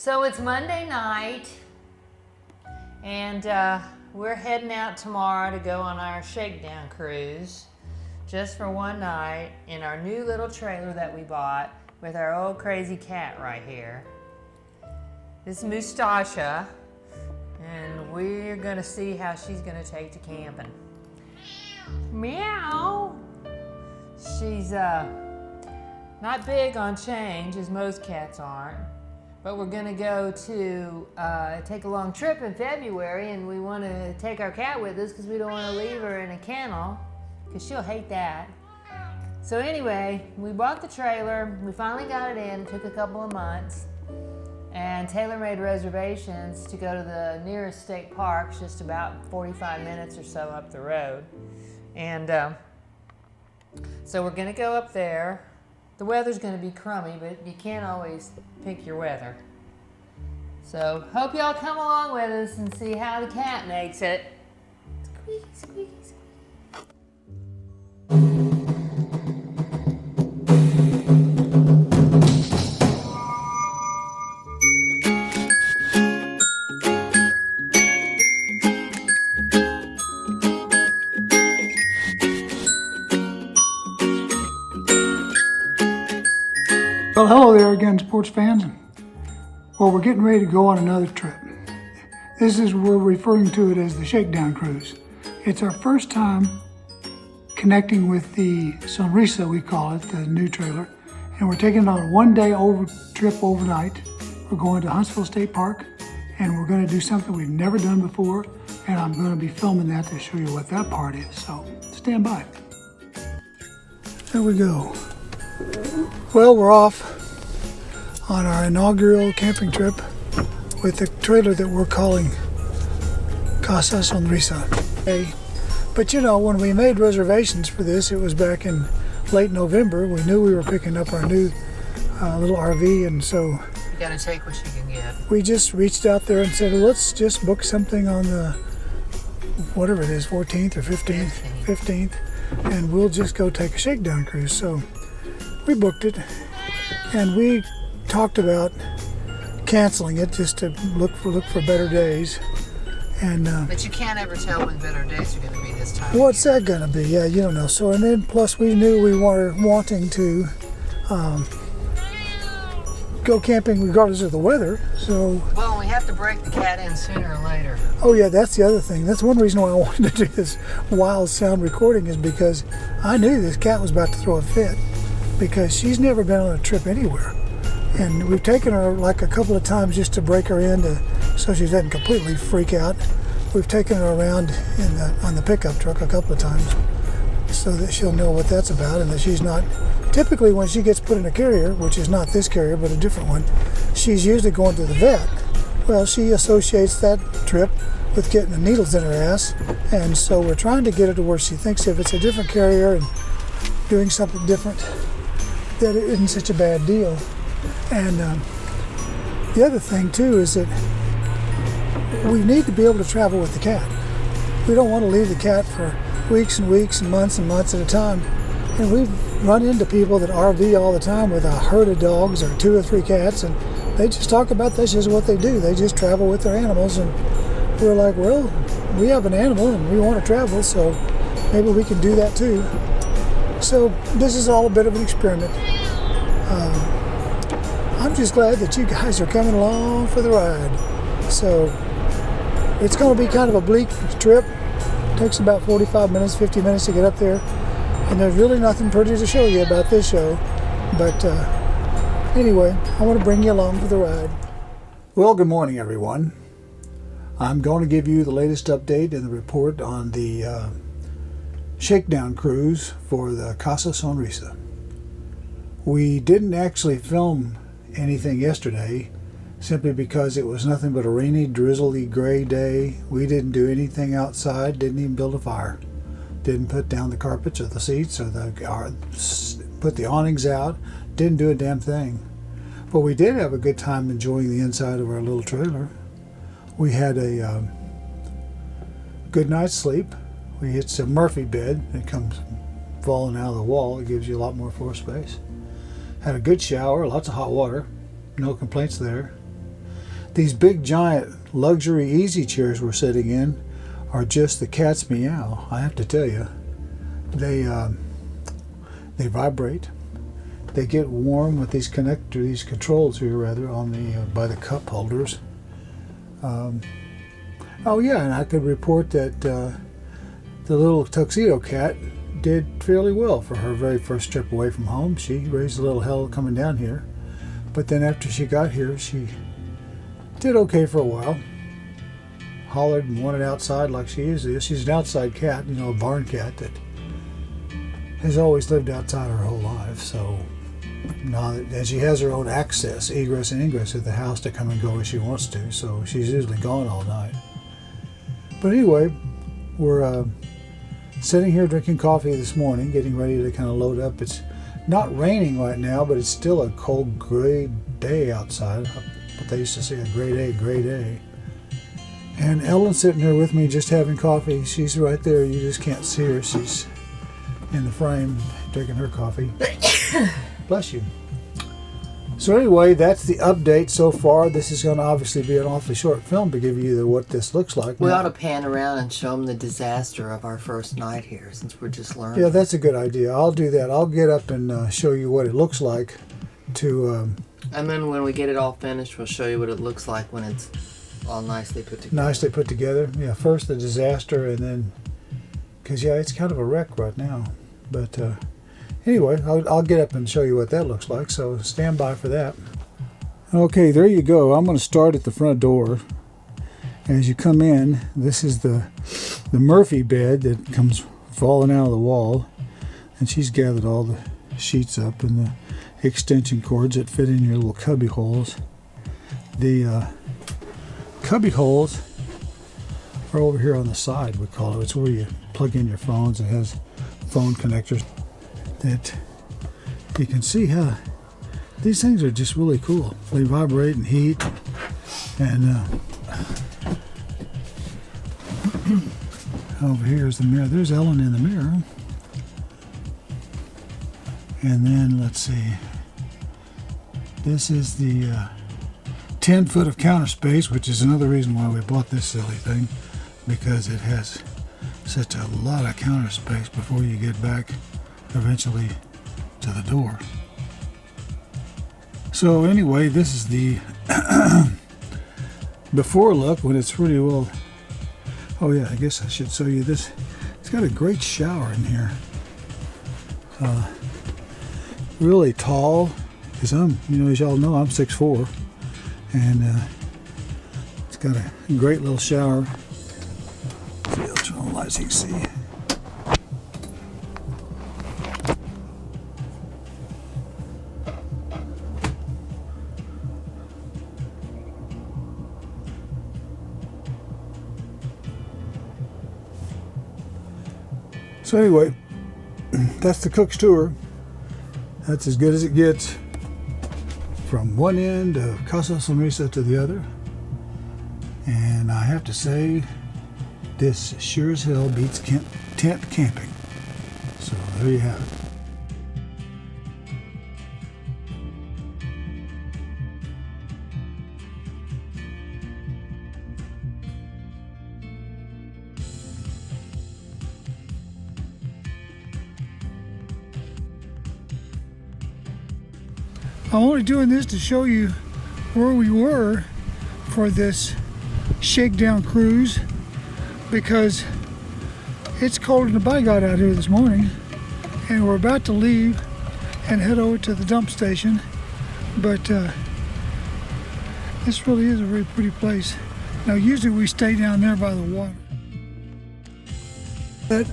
So it's Monday night, and we're heading out tomorrow to go on our Shakedown cruise, just for one night, in our new little trailer that we bought with our old crazy cat right here. This is Mustasha, and we're gonna see how she's gonna take to camping. Meow! She's not big on change, as most cats aren't. But we're gonna go to take a long trip in February, and we want to take our cat with us because we don't want to leave her in a kennel because she'll hate that. So anyway, we bought the trailer. We finally got it in. It took a couple of months, and Taylor made reservations to go to the nearest state park, just about 45 minutes or so up the road. And so we're gonna go up there. The weather's going to be crummy, but you can't always pick your weather. So, hope y'all come along with us and see how the cat makes it. Squeaky, squeaky, squeaky. Well, hello there again, sports fans. Well, we're getting ready to go on another trip. This is, we're referring to it as the Shakedown cruise. It's our first time connecting with the Sonrisa, we call it, the new trailer. And we're taking it on a one-day trip overnight. We're going to Huntsville State Park, and we're going to do something we've never done before. And I'm going to be filming that to show you what that part is. So, stand by. There we go. Well, we're off on our inaugural camping trip with the trailer that we're calling Casa Sonrisa. But you know, when we made reservations for this, it was back in late November. We knew we were picking up our new little RV, and so You gotta take what you can get. we just reached out there and said, well, let's just book something on the, whatever it is, 14th or 15th, and we'll just go take a Shakedown cruise. So we booked it, and we talked about canceling it just to look for better days. And But you can't ever tell when better days are going to be this time. what's that gonna be? Yeah, you don't know. So, and then plus we knew we were wanting to go camping regardless of the weather. So, Well, we have to break the cat in sooner or later. oh yeah, that's the other thing. That's one reason why I wanted to do this wild sound recording, is because I knew this cat was about to throw a fit, because she's never been on a trip anywhere. And we've taken her like a couple of times just to break her in, so she doesn't completely freak out. We've taken her around on the pickup truck a couple of times so that she'll know what that's about, and that she's not, typically when she gets put in a carrier, which is not this carrier but a different one, she's usually going to the vet. Well, she associates that trip with getting the needles in her ass, and so we're trying to get her to where she thinks if it's a different carrier and doing something different, that it isn't such a bad deal. And the other thing too is that we need to be able to travel with the cat. We don't want to leave the cat for weeks and weeks and months at a time. And we've run into people that RV all the time with a herd of dogs or 2 or 3 cats, and they just talk about that's just what they do. They just travel with their animals, and we're like, well, we have an animal and we want to travel, so maybe we can do that too. So this is all a bit of an experiment. I'm just glad that you guys are coming along for the ride. So it's going to be kind of a bleak trip. It takes about 45 minutes, 50 minutes to get up there. And there's really nothing pretty to show you about this show. But anyway, I want to bring you along for the ride. Well, good morning, everyone. I'm going to give you the latest update and the report on the Shakedown cruise for the Casa Sonrisa. We didn't actually film anything yesterday simply because it was nothing but a rainy, drizzly, gray day. We didn't do anything outside, didn't even build a fire, didn't put down the carpets or the seats or put the awnings out, didn't do a damn thing. But we did have a good time enjoying the inside of our little trailer. We had a good night's sleep. It's a Murphy bed. It comes falling out of the wall. It gives you a lot more floor space. Had a good shower, lots of hot water. No complaints there. These big giant luxury easy chairs we're sitting in are just the cat's meow. I have to tell you, they vibrate. They get warm with these controls here rather on the by the cup holders. Oh yeah, and I could report that the little tuxedo cat did fairly well for her very first trip away from home. She raised a little hell coming down here, but then after she got here, she did okay for a while. Hollered and wanted outside like she usually is. She's an outside cat, you know, a barn cat that has always lived outside her whole life. So now that she has her own access, egress and ingress at the house to come and go as she wants to, so she's usually gone all night. But anyway, we're sitting here drinking coffee this morning, getting ready to kind of load up. It's not raining right now, but it's still a cold gray day outside. What they used to say, a gray day. And Ellen's sitting here with me just having coffee. She's right there. You just can't see her. She's in the frame drinking her coffee. Bless you. So anyway, that's the update so far. This is going to obviously be an awfully short film to give you what this looks like. We ought to pan around and show them the disaster of our first night here, since we're just learning. Yeah, that's a good idea. I'll do that. I'll get up and show you what it looks like to... and then when we get it all finished, we'll show you what it looks like when it's all nicely put together. Nicely put together. Yeah, first the disaster and then... Because, yeah, it's kind of a wreck right now. But... Anyway, I'll get up and show you what that looks like, so stand by for that. Okay, there you go. I'm going to start at the front door. As you come in, this is the Murphy bed that comes falling out of the wall, and she's gathered all the sheets up and the extension cords that fit in your little cubby holes. The cubby holes are over here on the side, we call it. It's where you plug in your phones. It has phone connectors. That you can see how these things are just really cool. They vibrate and heat, and over here is the mirror. There's Ellen in the mirror, and then let's see. This is the 10 foot of counter space, which is another reason why we bought this silly thing, because it has such a lot of counter space before you get back eventually to the door. So anyway, this is the before look when it's pretty well. Oh yeah, I guess I should show you this. It's got a great shower in here. Really tall, because I'm, as y'all know, I'm 6'4", and it's got a great little shower. See, I'll turn on the lights so you can see. So anyway, that's the cook's tour. That's as good as it gets from one end of Casa Sonrisa to the other. And I have to say, this sure as hell beats tent camping. So there you have it. I'm only doing this to show you where we were for this Shakedown cruise, because it's cold in the by God out here this morning, and we're about to leave and head over to the dump station. But this really is a very pretty place. Now usually we stay down there by the water. Can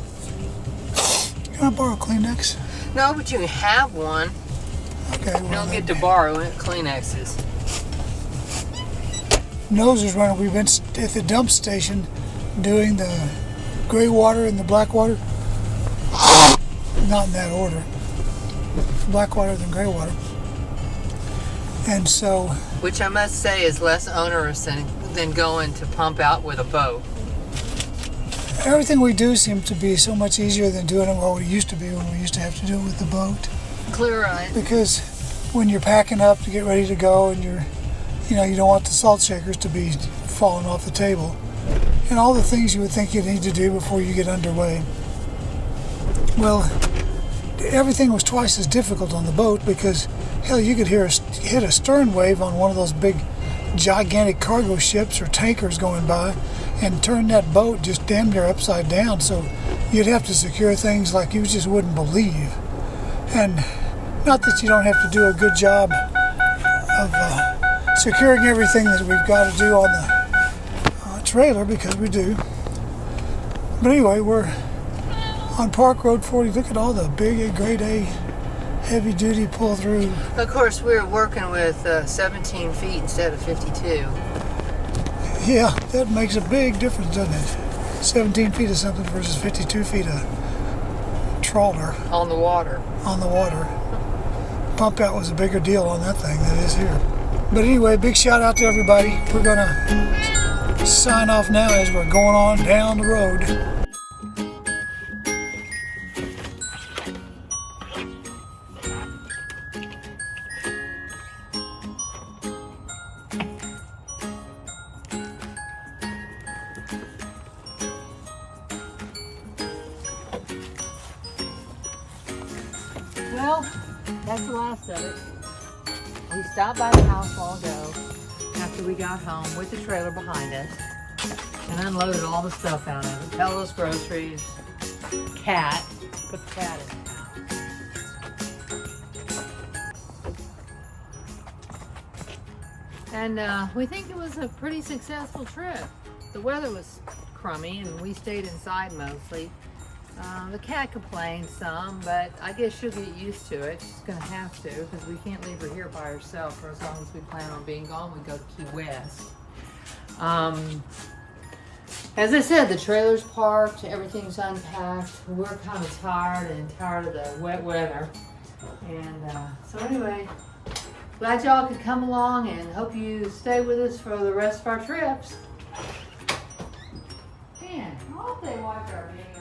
I borrow Kleenex? No, but you can have one. Okay, You don't get to borrow Kleenexes. Nose is running. We've been at the dump station doing the gray water and the black water. Not in that order. Black water than gray water. And so... Which I must say is less onerous than going to pump out with a boat. Everything we do seems to be so much easier than doing it what we used to be when we used to have to do it with the boat. Clear eyed. Because when you're packing up to get ready to go and you're You know, you don't want the salt shakers to be falling off the table. And all the things you would think you need to do before you get underway. Well, everything was twice as difficult on the boat because, hell, you could hit a stern wave on one of those big, gigantic cargo ships or tankers going by and turn that boat just damn near upside down. So you'd have to secure things like you just wouldn't believe. And not that you don't have to do a good job of securing everything that we've got to do on the trailer, because we do. But anyway, we're on Park Road 40. Look at all the big grade A heavy duty pull through. Of course, we were working with 17 feet instead of 52. Yeah, that makes a big difference, doesn't it? 17 feet of something versus 52 feet of trawler. On the water. On the water. Pump out was a bigger deal on that thing than it is here. But anyway, big shout out to everybody. We're gonna sign off now as we're going on down the road. Well, that's the last of it. We stopped by the house a while ago after we got home with the trailer behind us and unloaded all the stuff out of it. Pello's groceries, cat, put the cat in the house. And we think it was a pretty successful trip. The weather was crummy and we stayed inside mostly. The cat complained some, but I guess she'll get used to it. She's gonna have to, because we can't leave her here by herself for as long as we plan on being gone. We go to Key West. As I said, the trailer's parked, everything's unpacked. We're kind of tired of the wet weather. And so anyway, glad y'all could come along and hope you stay with us for the rest of our trips. Man, I hope they watch our video.